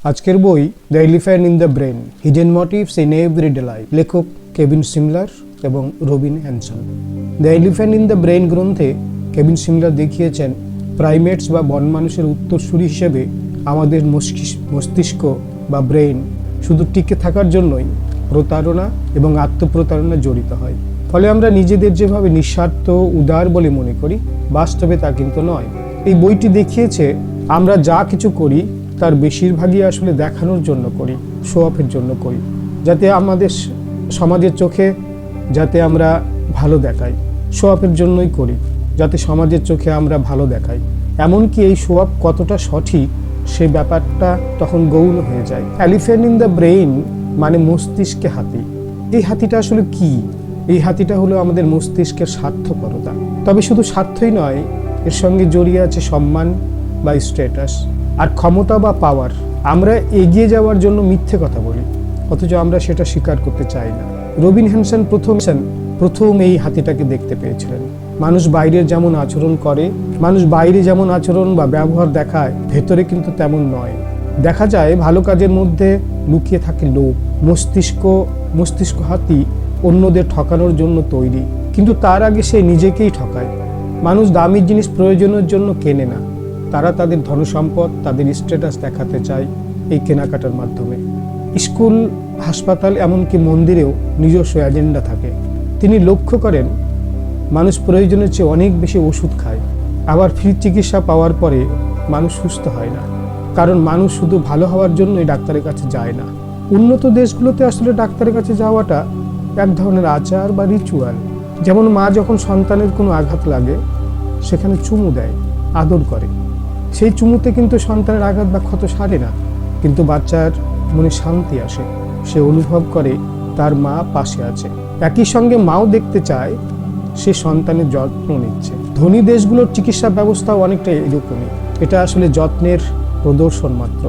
আজকের বই the elephant in the brain, hidden motives in everyday life, লেখক Kevin Simler এবং Robin Hanson. The elephant in the brain গ্রন্থে Kevin Simler দেখিয়েছেন primates বা বন মানুষের উত্তরসূরি হিসেবে আমাদের মস্তিষ্ক বা ব্রেন শুধু টিকে থাকার জন্যই প্রতারণা এবং আত্মপ্রতারণা জড়িত হয়। ফলে আমরা নিজেদের যেভাবে নিঃস্বার্থ উদার বলে মনে করি, বাস্তবে তা কিন্তু নয়। এই বইটি দেখিয়েছে আমরা যা কিছু করি তার বেশিরভাগই আসলে দেখানোর জন্য করি, শো অফের জন্য করি, যাতে আমাদের সমাজের চোখে যাতে আমরা ভালো দেখাই। শো অফের জন্যই করি, যাতে সমাজের চোখে আমরা ভালো দেখাই। এমনকি এই শো অফ কতটা সঠিক সেই ব্যাপারটা তখন গৌণ হয়ে যায়। এলিফ্যান্ট ইন দ্য ব্রেইন মানে মস্তিষ্কে হাতি। এই হাতিটা আসলে কি? এই হাতিটা হলো আমাদের মস্তিষ্কের স্বার্থপরতা। তবে শুধু স্বার্থই নয়, এর সঙ্গে জড়িয়ে আছে সম্মান বা স্ট্যাটাস আর ক্ষমতা বা পাওয়ার। আমরা এগিয়ে যাওয়ার জন্য মিথ্যে কথা বলি, অথচ আমরা সেটা স্বীকার করতে চাই না। রবিন হ্যানসন প্রথম এই হাতিটাকে দেখতে পেয়েছিলেন। মানুষ বাইরে যেমন আচরণ বা ব্যবহার দেখায়, ভেতরে কিন্তু তেমন নয়। দেখা যায় ভালো কাজের মধ্যে লুকিয়ে থাকে লোভ। মস্তিষ্ক হাতি অন্যদের ঠকানোর জন্য তৈরি, কিন্তু তার আগে সে নিজেকেই ঠকায়। মানুষ দামি জিনিস প্রয়োজনের জন্য কেনে না, তারা তাদের ধনসম্পদ, তাদের স্ট্যাটাস দেখাতে চায় এই কেনাকাটার মাধ্যমে। স্কুল, হাসপাতাল, এমনকি মন্দিরেও নিজস্ব এজেন্ডা থাকে। তিনি লক্ষ্য করেন মানুষ প্রয়োজনের চেয়ে অনেক বেশি ওষুধ খায়, আবার ফ্রি চিকিৎসা পাওয়ার পরে মানুষ সুস্থ হয় না, কারণ মানুষ শুধু ভালো হওয়ার জন্যই ডাক্তারের কাছে যায় না। উন্নত দেশগুলোতে আসলে ডাক্তারের কাছে যাওয়াটা এক ধরনের আচার বা রিচুয়াল। যেমন মা যখন সন্তানের কোনো আঘাত লাগে সেখানে চুমু দেয়, আদর করে। সেই চুমুতে কিন্তু সন্তানের আঘাত বা ক্ষত সারে না, কিন্তু বাচ্চার মনে শান্তি আসে, সে অনুভব করে তার মা পাশে আছে। একই সঙ্গে মাও দেখতে চায় সে সন্তানের যত্ন নিচ্ছে। ধনী দেশগুলোর চিকিৎসা ব্যবস্থাও অনেকটা এরকমই। এটা আসলে যত্নের প্রদর্শন মাত্র।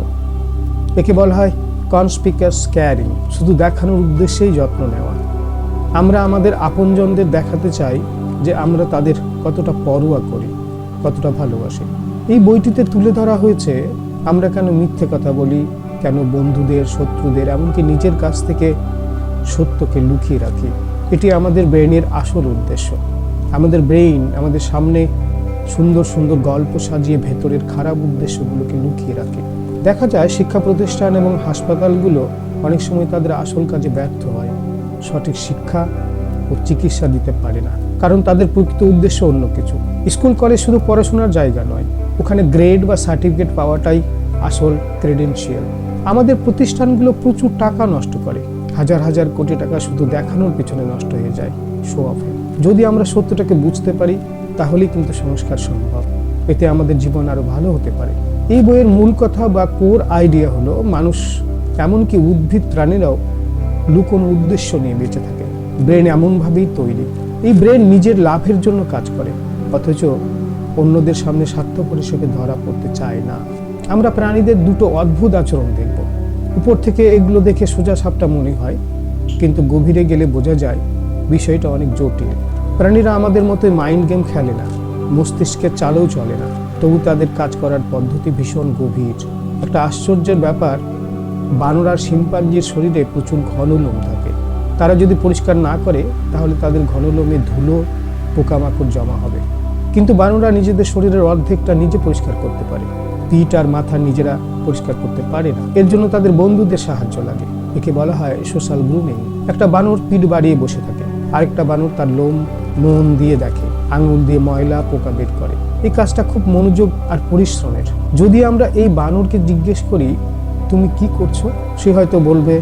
একে বলা হয় কনসপিকুয়াস কেয়ারিং, শুধু দেখানোর উদ্দেশ্যেই যত্ন নেওয়া। আমরা আমাদের আপনজনদের দেখাতে চাই যে আমরা তাদের কতটা পরোয়া করি, কতটা ভালোবাসি। এই বইটিতে তুলে ধরা হয়েছে আমরা কেন মিথ্যে কথা বলি, কেন বন্ধুদের, শত্রুদের, এমনকি নিজের কাছ থেকে সত্যকে লুকিয়ে রাখি। এটি আমাদের ব্রেইনের আসল উদ্দেশ্য। আমাদের ব্রেইন আমাদের সামনে সুন্দর সুন্দর গল্প সাজিয়ে ভেতরের খারাপ উদ্দেশ্যগুলোকে লুকিয়ে রাখে। দেখা যায় শিক্ষা প্রতিষ্ঠান এবং হাসপাতালগুলো অনেক সময় তাদের আসল কাজে ব্যর্থ হয়, সঠিক শিক্ষা ও চিকিৎসা দিতে পারে না, কারণ তাদের প্রকৃত উদ্দেশ্য অন্য কিছু। স্কুল কলেজ শুধু পড়াশোনার জায়গা নয়, ওখানে গ্রেড বা সার্টিফিকেট পাওয়াটাই আসল ক্রেডেনশিয়াল। আমাদের প্রতিষ্ঠানগুলো প্রচুর টাকা নষ্ট করে, হাজার হাজার কোটি টাকা শুধু দেখানোর পিছনে নষ্ট হয়ে যায়, শো অফে। যদি আমরা সত্যটাকে বুঝতে পারি তাহলেই কিন্তু সংস্কার সম্ভব। এতে আমাদের জীবন আরো ভালো হতে পারে। এই বইয়ের মূল কথা বা কোর আইডিয়া হলো মানুষ, এমনকি উদ্ভিদ প্রাণীরাও লুকোনো উদ্দেশ্য নিয়ে বেঁচে থাকে। ব্রেন এমনভাবেই তৈরি। এই ব্রেন নিজের লাভের জন্য কাজ করে, অথচ অন্যদের সামনে স্বার্থপর হিসেবে ধরা পড়তে চায় না। আমরা প্রাণীদের দুটো অদ্ভুত আচরণ দেখব। উপর থেকে এগুলো দেখে সোজা সাপটা মনে হয়, কিন্তু গভীরে গেলে বোঝা যায় বিষয়টা অনেক জটিল। প্রাণীরা আমাদের মতোই মাইন্ড গেম খেলে না, মস্তিষ্কের চালেও চলে না, তবু তাদের কাজ করার পদ্ধতি ভীষণ গভীর। একটা আশ্চর্যের ব্যাপার, বানর আর শিম্পাঞ্জির শরীরে প্রচুর ঘন লোম থাকে। তারা যদি পরিষ্কার না করে তাহলে তাদের ঘন লোমে ধুলো, পোকামাকড় জমা হবে। কিন্তু বানররা নিজেদের শরীরের অর্ধেকটা নিজে পরিষ্কার করতে পারে, পিঠ আর মাথা নিজেরা পরিষ্কার করতে পারে না। এর জন্য তাদের বন্ধুদের সাহায্য লাগে। একে বলা হয় সোশ্যাল গ্রুমিং। একটা বানর পিঠ বাড়িয়ে বসে থাকে, আরেকটা বানর তার লোম মন দিয়ে দেখে, আঙুল দিয়ে ময়লা পোকা বের করে। এই কাজটা খুব মনোযোগ আর পরিশ্রমের। যদি আমরা এই বানরকে জিজ্ঞেস করি তুমি কি করছো, সে হয়তো বলবে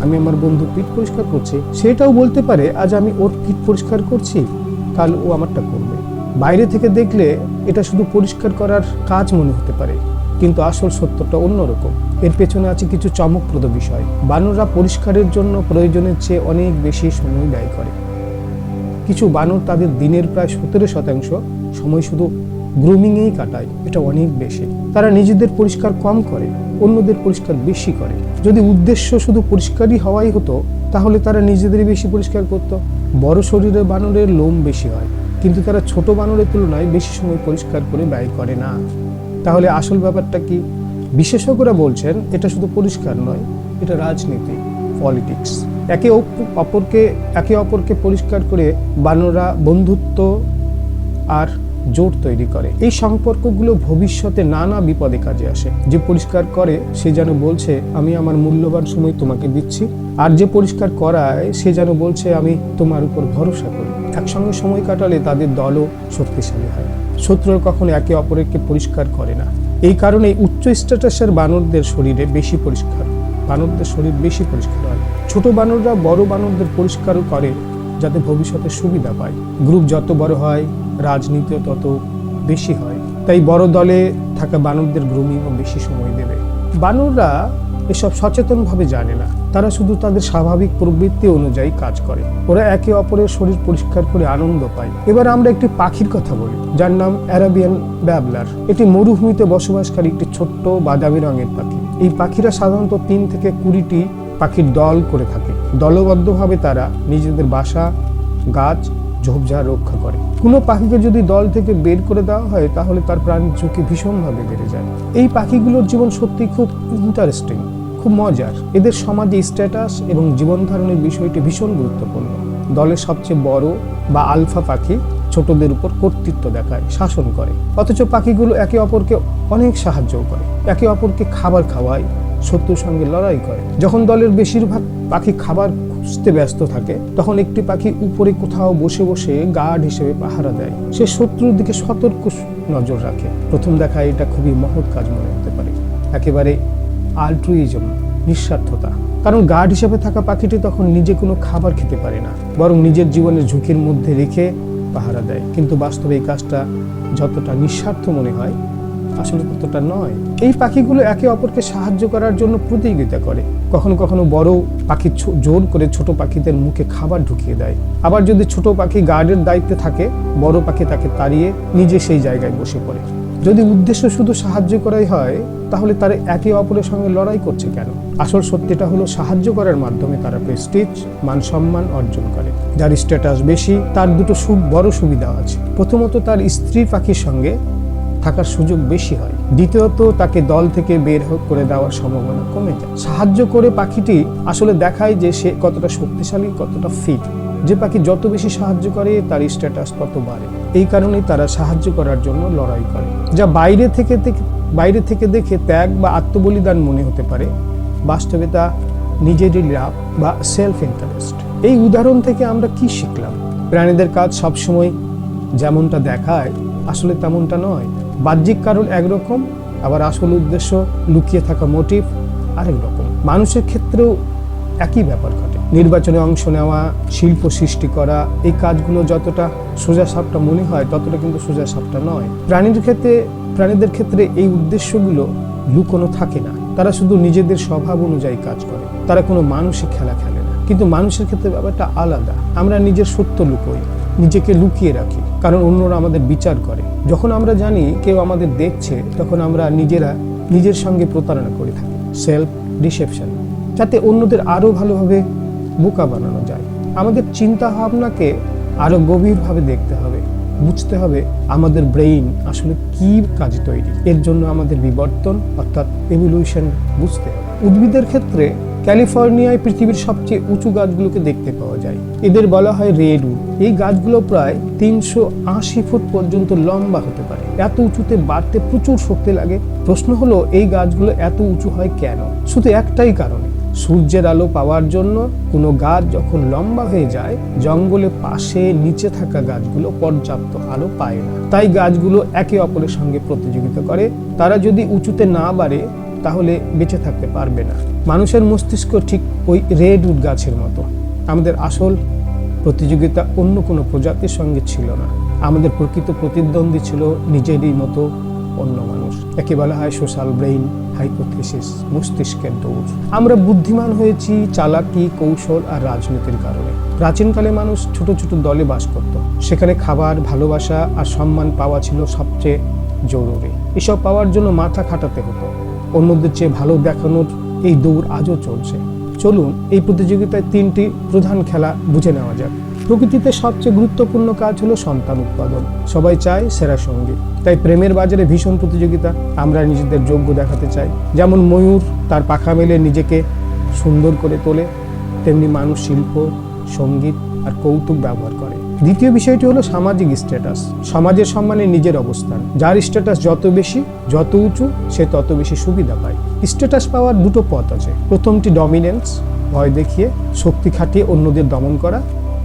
আমি আমার বন্ধু পিঠ পরিষ্কার করছি। সেটাও বলতে পারে আজ আমি ওর পিঠ পরিষ্কার করছি, কাল ও আমারটা করবে। বাইরে থেকে দেখলে এটা শুধু পরিষ্কার করার কাজ মনে হতে পারে, কিন্তু আসল সত্যটা অন্যরকম। এর পেছনে আছে কিছু চমকপ্রদ বিষয়। বানররা পরিষ্কারের জন্য প্রয়োজনের চেয়ে অনেক বেশি সময় ব্যয় করে। কিছু বানর তাদের দিনের প্রায় 17% সময় শুধু গ্রুমিংয়েই কাটায়। এটা অনেক বেশি। তারা নিজেদের পরিষ্কার কম করে, অন্যদের পরিষ্কার বেশি করে। যদি উদ্দেশ্য শুধু পরিষ্কারই হওয়াই হতো তাহলে তারা নিজেদেরই বেশি পরিষ্কার করত। বড় শরীরের বানরের লোম বেশি হয়, কিন্তু তারা ছোট বানরের তুলনায় বেশি সময় পরিষ্কার করে ব্যয় করে না। তাহলে আসল ব্যাপারটা কি? বিশেষজ্ঞরা বলছেন এটা শুধু পরিষ্কার নয়, এটা রাজনীতি, পলিটিক্স। একে অপরকে পরিষ্কার করে বানররা বন্ধুত্ব আর জোট তৈরি করে। এই সম্পর্কগুলো ভবিষ্যতে নানা বিপদে কাজে আসে। যে পরিষ্কার করে সে যেন বলছে আমি আমার মূল্যবান সময় তোমাকে দিচ্ছি, আর যে পরিষ্কার করায় সে যেন বলছে আমি তোমার উপর ভরসা করি। একসঙ্গে সময় কাটালে তাদের দলও শক্তিশালী হয়। শত্রুরা কখনো একে অপরকে পরিষ্কার করে না। এই কারণে উচ্চ স্ট্যাটাসের বানরদের শরীর বেশি পরিষ্কার হয়। ছোট বানররা বড় বানরদের পরিষ্কারও করে যাতে ভবিষ্যতে সুবিধা পায়। গ্রুপ যত বড় হয় রাজনীতিও তত বেশি হয়। তাই বড় দলে থাকা বানরদের গ্রুমিংও বেশি সময় দেবে। বানররা এসব সচেতনভাবে জানে না, তারা শুধু তাদের স্বাভাবিক প্রবৃত্তি অনুযায়ী কাজ করে। ওরা একে অপরের শরীর পরিষ্কার করে আনন্দ পায়। এবার আমরা একটি পাখির কথা বলি যার নাম অ্যারাবিয়ান ব্যাবলার। এটি মরুভূমিতে বসবাসকারী একটি ছোট্ট বাদামি রঙের পাখি। এই পাখিরা সাধারণত 3 থেকে 20টি পাখির দল করে থাকে। দলবদ্ধভাবে তারা নিজেদের বাসা, গাছ, ঝোপঝাড় রক্ষা করে। কোনো পাখিকে যদি দল থেকে বের করে দেওয়া হয় তাহলে তার প্রাণের ঝুঁকি ভীষণভাবে বেড়ে যায়। এই পাখিগুলোর জীবন সত্যি খুব ইন্টারেস্টিং, খুব মজার। এদের সমাজে স্ট্যাটাস এবং জীবন ধারণের বিষয়টি ভীষণ গুরুত্বপূর্ণ। দলের সবচেয়ে বড় বা আলফা পাখি ছোটদের উপর কর্তৃত্ব দেখায়, শাসন করে। অথচ পাখিগুলো একে অপরকে অনেক সাহায্য করে, একে অপরকে খাবার খাওয়ায়, শত্রুর সঙ্গে লড়াই করে। যখন দলের বেশিরভাগ পাখি খাবার খুঁজতে ব্যস্ত থাকে তখন একটি পাখি উপরে কোথাও বসে বসে গার্ড হিসেবে পাহারা দেয়। সে শত্রুর দিকে সতর্ক নজর রাখে। প্রথম দেখায় এটা খুবই মহৎ কাজ মনে হতে পারে, একেবারে আল্ট্রুইজম, নিঃস্বার্থতা। কারণ গার্ড হিসেবে থাকা পাখিটি তখন নিজে কোনো খাবার খেতে পারে না, বরং নিজের জীবনের ঝুঁকির মধ্যে রেখে পাহারা দেয়। কিন্তু বাস্তবে এই কাজটা যতটা নিঃস্বার্থ মনে হয় আসলে ততটা নয়। এই পাখিগুলো একে অপরকে সাহায্য করার জন্য প্রতিযোগিতা করে। কখনো কখনো বড় পাখি জোর করে ছোট পাখিদের মুখে খাবার ঢুকিয়ে দেয়। আবার যদি ছোট পাখি গার্ডের দায়িত্বে থাকে, বড় পাখি তাকে তাড়িয়ে নিজে সেই জায়গায় বসে পড়ে। যদি উদ্দেশ্য শুধু সাহায্য করাই হয় তাহলে তারা একে অপরের সঙ্গে লড়াই করছে কেন? আসল সত্যিটা হলো সাহায্য করার মাধ্যমে তারা প্রেস্টিজ, মান সম্মান অর্জন করে। যার স্ট্যাটাস বেশি তার দুটো বড় সুবিধা আছে। প্রথমত, তার স্ত্রী পাখির সঙ্গে থাকার সুযোগ বেশি হয়। দ্বিতীয়ত, তাকে দল থেকে বের করে দেওয়ার সম্ভাবনা কমে যায়। সাহায্য করে পাখিটি আসলে দেখায় যে সে কতটা শক্তিশালী, কতটা ফিট। যে পাখি যত বেশি সাহায্য করে তার স্ট্যাটাস তত বাড়ে। এই কারণেই তারা সাহায্য করার জন্য লড়াই করে। যা বাইরে থেকে দেখে ত্যাগ বা আত্মবলিদান মনে হতে পারে, বাস্তবে তা নিজেরই লাভ বা সেলফ ইন্টারেস্ট। এই উদাহরণ থেকে আমরা কি শিখলাম? প্রাণীদের কাজ সবসময় যেমনটা দেখায় আসলে তেমনটা নয়। বাহ্যিক কারণ একরকম, আবার আসল উদ্দেশ্য, লুকিয়ে থাকা মোটিভ আরেক রকম। মানুষের ক্ষেত্রেও একই ব্যাপার ঘটে। নির্বাচনে অংশ নেওয়া, শিল্প সৃষ্টি করা, এই কাজগুলো যতটা সোজাসাপটা মনে হয় ততটা কিন্তু সোজাসাপটা নয়। প্রাণীদের ক্ষেত্রে এই উদ্দেশ্যগুলো লুকোনো থাকে না। তারা শুধু নিজেদের স্বভাব অনুযায়ী কাজ করে। তারা কোনো মানসিক খেলা খেলে না। কিন্তু মানুষের ক্ষেত্রে ব্যাপারটা আলাদা। আমরা নিজের সত্য লুকোই, নিজেকে লুকিয়ে রাখি, কারণ অন্যরা আমাদের বিচার করে। যখন আমরা জানি কেউ আমাদের দেখছে তখন আমরা নিজের সঙ্গে প্রতারণা করে থাকি, সেলফ ডিসেপশন, যাতে অন্যদের আরো ভালোভাবে বোকা বানানো যায়। আমাদের চিন্তা ভাবনাকে আরো গভীরভাবে দেখতে হবে, বুঝতে হবে আমাদের ব্রেইন আসলে কি কাজে তৈরি। এর জন্য আমাদের বিবর্তন অর্থাৎ এভলিউশন বুঝতে হবে। উদ্ভিদের ক্ষেত্রে ক্যালিফোর্নিয়ায় পৃথিবীর সবচেয়ে উঁচু গাছগুলোকে দেখতে পাওয়া যায়। এদের বলা হয় রেডউড। এই গাছগুলো প্রায় 380 ফুট পর্যন্ত লম্বা হতে পারে। এত উঁচুতে বাড়তে প্রচুর শক্তি লাগে। প্রশ্ন হলো এই গাছগুলো এত উঁচু হয় কেন? শুধু একটাই কারণে, সূর্যের আলো পাওয়ার জন্য কোনো গাছ যখন লম্বা হয়ে যায়, জঙ্গলে পাশে নিচে থাকা গাছগুলো পর্যাপ্ত আলো পায় না। তাই গাছগুলো একে অপরের সঙ্গে প্রতিযোগিতা করে। তারা যদি উঁচুতে না বাড়ে তাহলে বেঁচে থাকতে পারবে না। মানুষের মস্তিষ্ক ঠিক ওই রেডউড গাছের মতো। আমাদের আসল প্রতিযোগিতা অন্য কোনো প্রজাতির সঙ্গে ছিল না। আমাদের প্রকৃত প্রতিদ্বন্দ্বী ছিল নিজেরই মতো অন্য মানুষ। একে বলা হয় সোশ্যাল ব্রেইন হাইপোথিসিস, মস্তিষ্কের দৌড়। আমরা বুদ্ধিমান হয়েছি চালাকি, কৌশল আর রাজনীতির কারণে। প্রাচীনকালে মানুষ ছোট ছোট দলে বাস করত। সেখানে খাবার, ভালোবাসা আর সম্মান পাওয়া ছিল সবচেয়ে জরুরি। এসব পাওয়ার জন্য মাথা খাটাতে হতো। অন্যদের চেয়ে ভালো দেখানোর এই দৌড় আজও চলছে। চলুন এই প্রতিযোগিতায় 3টি প্রধান খেলা বুঝে নেওয়া যাক। প্রকৃতিতে সবচেয়ে গুরুত্বপূর্ণ কাজ হলো সন্তান উৎপাদন। সবাই চায় সেরা সঙ্গী, তাই প্রেমের বাজারে ভীষণ প্রতিযোগিতা। আমরা নিজেদের যোগ্য দেখাতে চাই। যেমন ময়ূর তার পাখা মেলে নিজেকে সুন্দর করে তোলে, তেমনি মানুষ শিল্প, সঙ্গীত আর কৌতুক ব্যবহার করে। দ্বিতীয় বিষয়টি হলো সামাজিক স্ট্যাটাস। সমাজের সম্মানে নিজের অবস্থান। যার স্ট্যাটাস যত বেশি, যত উঁচু, সে তত বেশি সুবিধা পায়। স্ট্যাটাস পাওয়ার দুটো পথ আছে। প্রথমটি ডমিনেন্স, ভয় দেখিয়ে শক্তি খাটিয়ে অন্যদের দমন করা,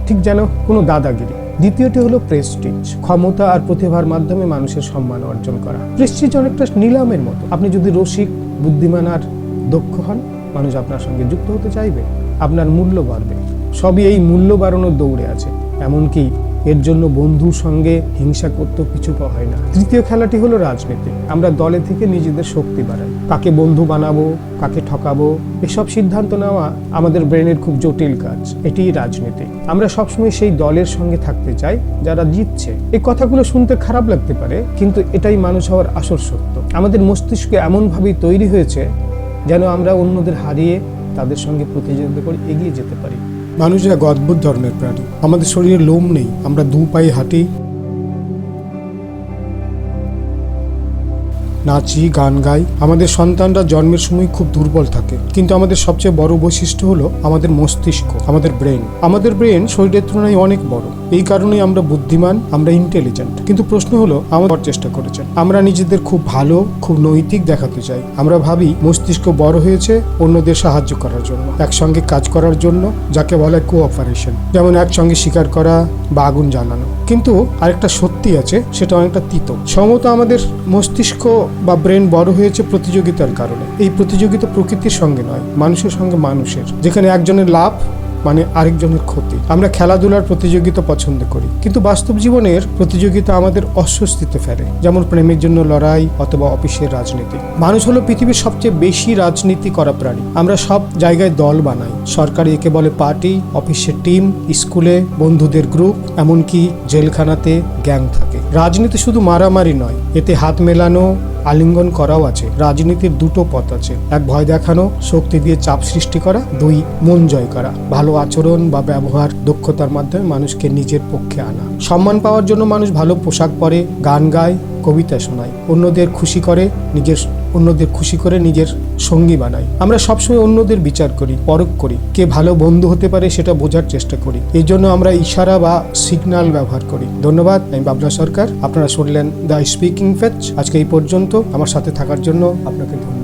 ঠিক যেন কোনো দাদাগিরি। দ্বিতীয়টি হলো প্রেস্টিজ, ক্ষমতা আর প্রতিভার মাধ্যমে মানুষের সম্মান অর্জন করা। প্রেস্টিজ অনেকটা নিলামের মতো। আপনি যদি রসিক, বুদ্ধিমান আর দক্ষ হন, মানুষ আপনার সঙ্গে যুক্ত হতে চাইবে, আপনার মূল্য বাড়বে। সবই এই মূল্য বাড়ানোর দৌড়ে আছে। এমনকি এর জন্য বন্ধুর সঙ্গে হিংসা করতেও পিছু পা হয় না। তৃতীয় খেলাটি হলো রাজনীতি। আমরা দলে থেকে নিজেদের শক্তি বাড়াই। কাকে বন্ধু বানাবো, কাকে ঠকাবো, এসব সিদ্ধান্ত নেওয়া আমাদের ব্রেনের খুব জটিল কাজ। এটিই রাজনীতি। আমরা সবসময় সেই দলের সঙ্গে থাকতে চাই যারা জিতছে। এই কথাগুলো শুনতে খারাপ লাগতে পারে, কিন্তু এটাই মানুষ হওয়ার আসল সত্য। আমাদের মস্তিষ্ক এমনভাবেই তৈরি হয়েছে যেন আমরা অন্যদের হারিয়ে তাদের সঙ্গে প্রতিযোগিতা করে এগিয়ে যেতে পারি। মানুষ এক অদ্ভুত ধরনের প্রাণী। আমাদের শরীরে লোম নেই, আমরা দু পায়ে হাঁটি, নাচি, গান গাই। আমাদের সন্তানরা জন্মের সময় খুব দুর্বল থাকে, কিন্তু আমাদের সবচেয়ে বড় বৈশিষ্ট্য হলো আমাদের মস্তিষ্ক, আমাদের ব্রেন। আমাদের ব্রেন শরীরের তুলনায় অনেক বড়। এই কারণেই আমরা বুদ্ধিমান, আমরা ইন্টেলিজেন্ট। কিন্তু প্রশ্ন হলো, আমরা চেষ্টা করেছেন। আমরা নিজেদের খুব ভালো, খুব নৈতিক দেখাতে চাই। আমরা ভাবি মস্তিষ্ক বড় হয়েছে অন্যদের সাহায্য করার জন্য, একসঙ্গে কাজ করার জন্য, যাকে বলে কোঅপারেশন, যেমন একসঙ্গে শিকার করা বা আগুন জ্বালানো। কিন্তু আরেকটা সত্যি আছে, সেটা অনেকটা তিতো। সম্ভবত আমাদের মস্তিষ্ক বা ব্রেন বড় হয়েছে প্রতিযোগিতার কারণে। এই প্রতিযোগিতা প্রকৃতির সঙ্গে নয়, মানুষের সঙ্গে মানুষের, যেখানে একজনের লাভ মানে আরেকজনের ক্ষতি। আমরা খেলাধুলার প্রতিযোগিতা পছন্দ করি, কিন্তু বাস্তব জীবনের প্রতিযোগিতা আমাদের অস্বস্তিতে ফেলে, যেমন প্রেমের জন্য লড়াই অথবা অফিসের রাজনীতি। মানুষ হলো পৃথিবীর সবচেয়ে বেশি রাজনীতি করা প্রাণী। আমরা সব জায়গায় দল বানাই। সরকারি একে বলে পার্টি, অফিসের টিম, স্কুলে বন্ধুদের গ্রুপ, এমনকি জেলখানাতে গ্যাং থাকে। রাজনীতি শুধু মারামারি নয়, এতে হাত মেলানো, আলিঙ্গন করাও আছে। রাজনীতির দুটো পথ আছে, এক ভয় দেখানো, শক্তি দিয়ে চাপ সৃষ্টি করা, দুই মন জয় করা, ভালো আচরণ বা ব্যবহার, দক্ষতার মাধ্যমে মানুষকে নিজের পক্ষে আনা। সম্মান পাওয়ার জন্য মানুষ ভালো পোশাক পরে, গান গায়, কবিতা শোনায়, অন্যদের খুশি করে নিজের সঙ্গী বানায়। আমরা সবসময় অন্যদের বিচার করি, পরখ করি, কে ভালো বন্ধু হতে পারে সেটা বোঝার চেষ্টা করি। এই জন্য আমরা ইশারা বা সিগন্যাল ব্যবহার করি। ধন্যবাদ, আমি বাবলা সরকার। আপনারা শুনলেন দ্য স্পিকিং ফেচ। আজকে এই পর্যন্ত। আমার সাথে থাকার জন্য আপনাকে ধন্যবাদ।